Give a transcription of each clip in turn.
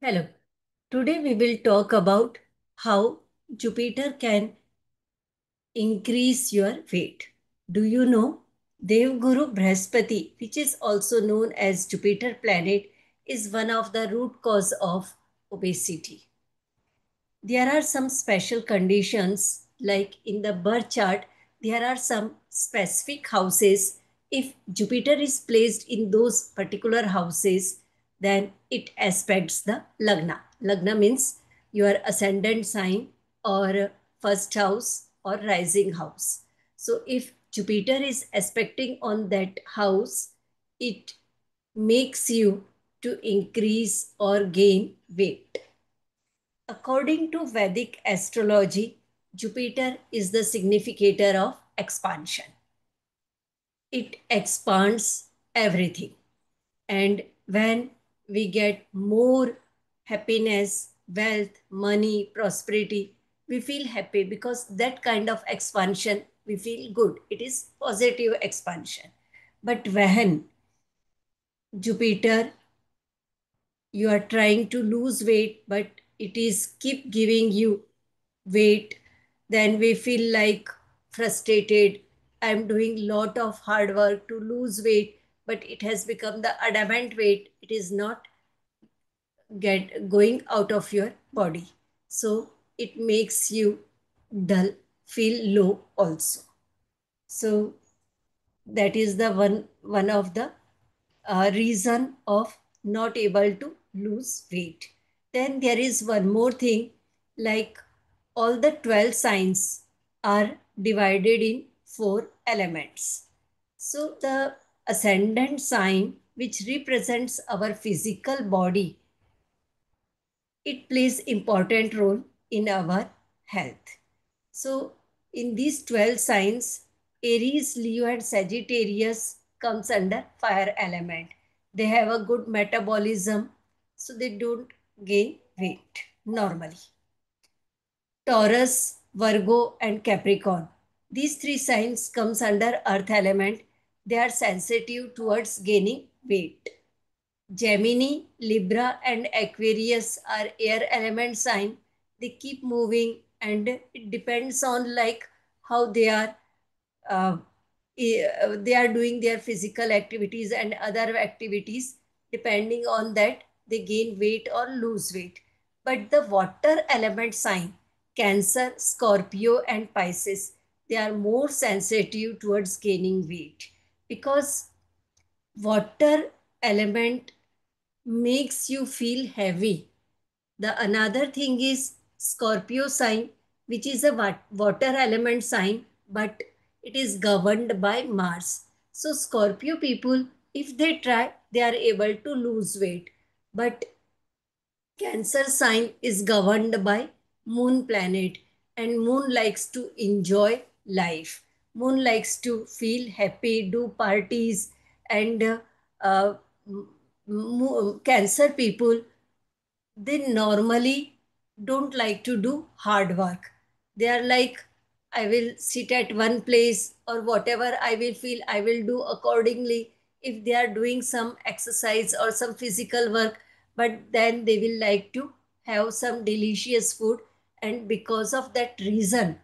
Hello. Today we will talk about how Jupiter can increase your weight. Do you know Devguru Brihaspati, which is also known as Jupiter planet, is one of the root cause of obesity. There are some special conditions, like in the birth chart, there are some specific houses. If Jupiter is placed in those particular houses, then it aspects the Lagna. Lagna means your ascendant sign or first house or rising house. So if Jupiter is aspecting on that house, it makes you to increase or gain weight. According to Vedic astrology, Jupiter is the significator of expansion. It expands everything. And when we get more happiness, wealth, money, prosperity, we feel happy because that kind of expansion, we feel good. It is positive expansion. But when Jupiter, you are trying to lose weight, but it is keep giving you weight, then we feel like frustrated. I'm doing lot of hard work to lose weight, but it has become the adamant weight. It is not get going out of your body. So it makes you dull, feel low also. So that is the one of the reason of not able to lose weight. Then there is one more thing, like all the 12 signs are divided in 4 elements. So the ascendant sign, which represents our physical body, it plays important role in our health. So in these 12 signs, Aries, Leo and Sagittarius comes under fire element. They have a good metabolism, so they don't gain weight normally. Taurus, Virgo and Capricorn. These 3 signs comes under earth element. They are sensitive towards gaining weight. Gemini, Libra, and Aquarius are air element sign. They keep moving, and it depends on like how uh, they are doing their physical activities and other activities. Depending on that, they gain weight or lose weight. But the water element sign, Cancer, Scorpio, and Pisces, they are more sensitive towards gaining weight because water element makes you feel heavy. The another thing is Scorpio sign, which is a water element sign, but it is governed by Mars. So Scorpio people, if they try, they are able to lose weight. But Cancer sign is governed by Moon planet, and Moon likes to enjoy life. Moon likes to feel happy, do parties, and uh, Cancer people, they normally don't like to do hard work. They are like, I will sit at one place or whatever I will feel, I will do accordingly. If they are doing some exercise or some physical work, but then they will like to have some delicious food. And because of that reason,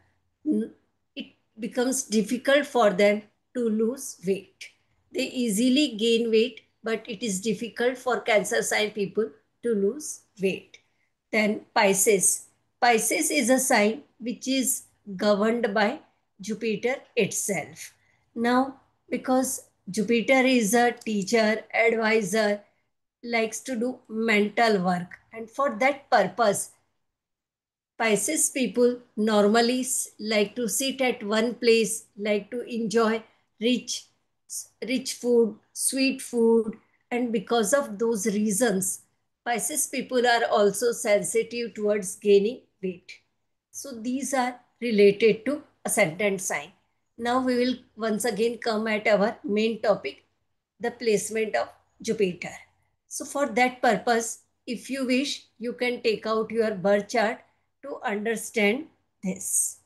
it becomes difficult for them to lose weight. They easily gain weight, but it is difficult for Cancer sign people to lose weight. Then Pisces. Pisces is a sign which is governed by Jupiter itself. Now, because Jupiter is a teacher, advisor, likes to do mental work, and for that purpose, Pisces people normally like to sit at one place, like to enjoy rich, rich food, sweet food, and because of those reasons, Pisces people are also sensitive towards gaining weight. So these are related to ascendant sign. Now we will once again come at our main topic, the placement of Jupiter. So for that purpose, if you wish, you can take out your birth chart to understand this.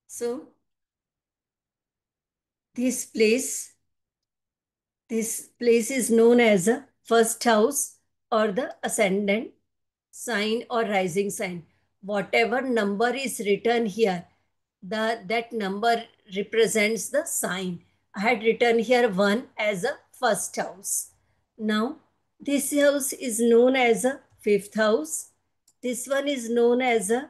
So this place This place is known as a first house or the ascendant sign or rising sign. Whatever number is written here, that number represents the sign. I had written here 1 as a first house. Now, this house is known as a fifth house. This one is known as a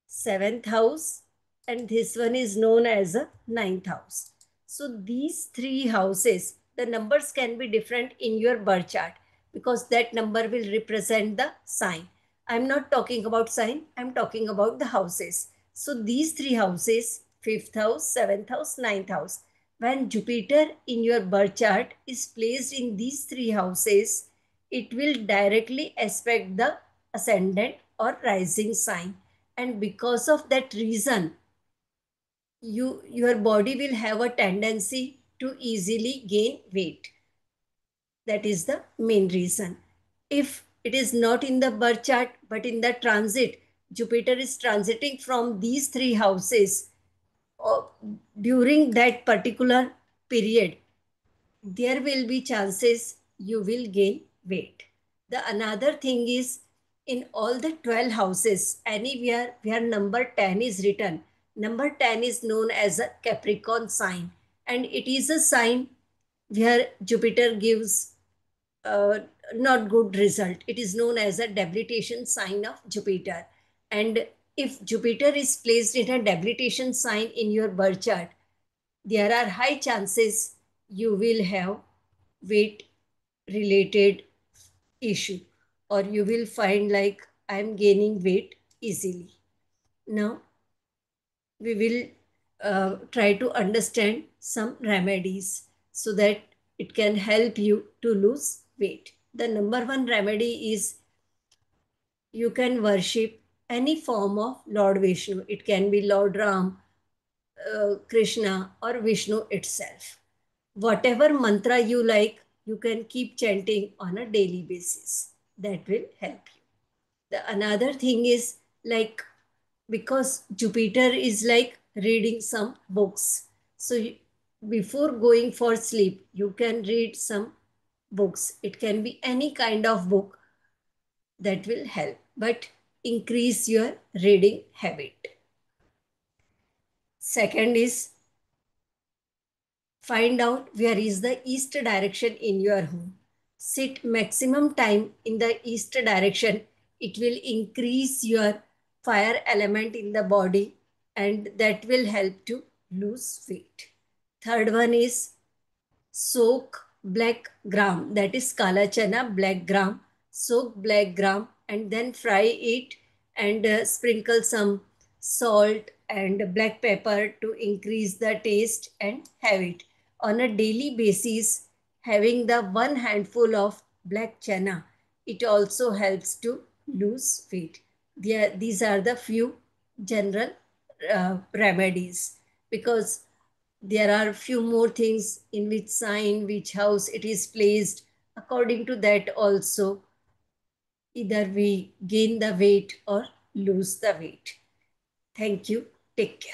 seventh house, and this one is known as a ninth house. So these three houses, the numbers can be different in your birth chart because that number will represent the sign. I'm not talking about sign, I'm talking about the houses. So these three houses, fifth house, seventh house, ninth house, when Jupiter in your birth chart is placed in these three houses, it will directly aspect the ascendant or rising sign, and because of that reason your body will have a tendency to easily gain weight. That is the main reason. If it is not in the birth chart but in the transit, Jupiter is transiting from these three houses during that particular period, there will be chances you will gain weight. The another thing is, in all the 12 houses, anywhere where number 10 is written, number 10 is known as a Capricorn sign, and it is a sign where Jupiter gives uh, not good result. It is known as a debilitation sign of Jupiter. And if Jupiter is placed in a debilitation sign in your birth chart, there are high chances you will have weight related issue, or you will find like I'm gaining weight easily. Now we will try to understand some remedies so that it can help you to lose weight. The number one remedy is you can worship any form of Lord Vishnu. It can be Lord Ram, Krishna, or Vishnu itself. Whatever mantra you like, you can keep chanting on a daily basis. That will help you. The another thing is like, because Jupiter is like reading some books. So before going for sleep, you can read some books. It can be any kind of book that will help, but increase your reading habit. Second is find out where is the east direction in your home. Sit maximum time in the east direction. It will increase your fire element in the body, and that will help to lose weight. Third one is soak black gram, that is kala chana black gram. Soak black gram and then fry it, and sprinkle some salt and black pepper to increase the taste, and have it on a daily basis. Having the one handful of black chana, it also helps to lose weight. These are the few general remedies, because there are few more things in which sign, which house it is placed. According to that also, either we gain the weight or lose the weight. Thank you. Take care.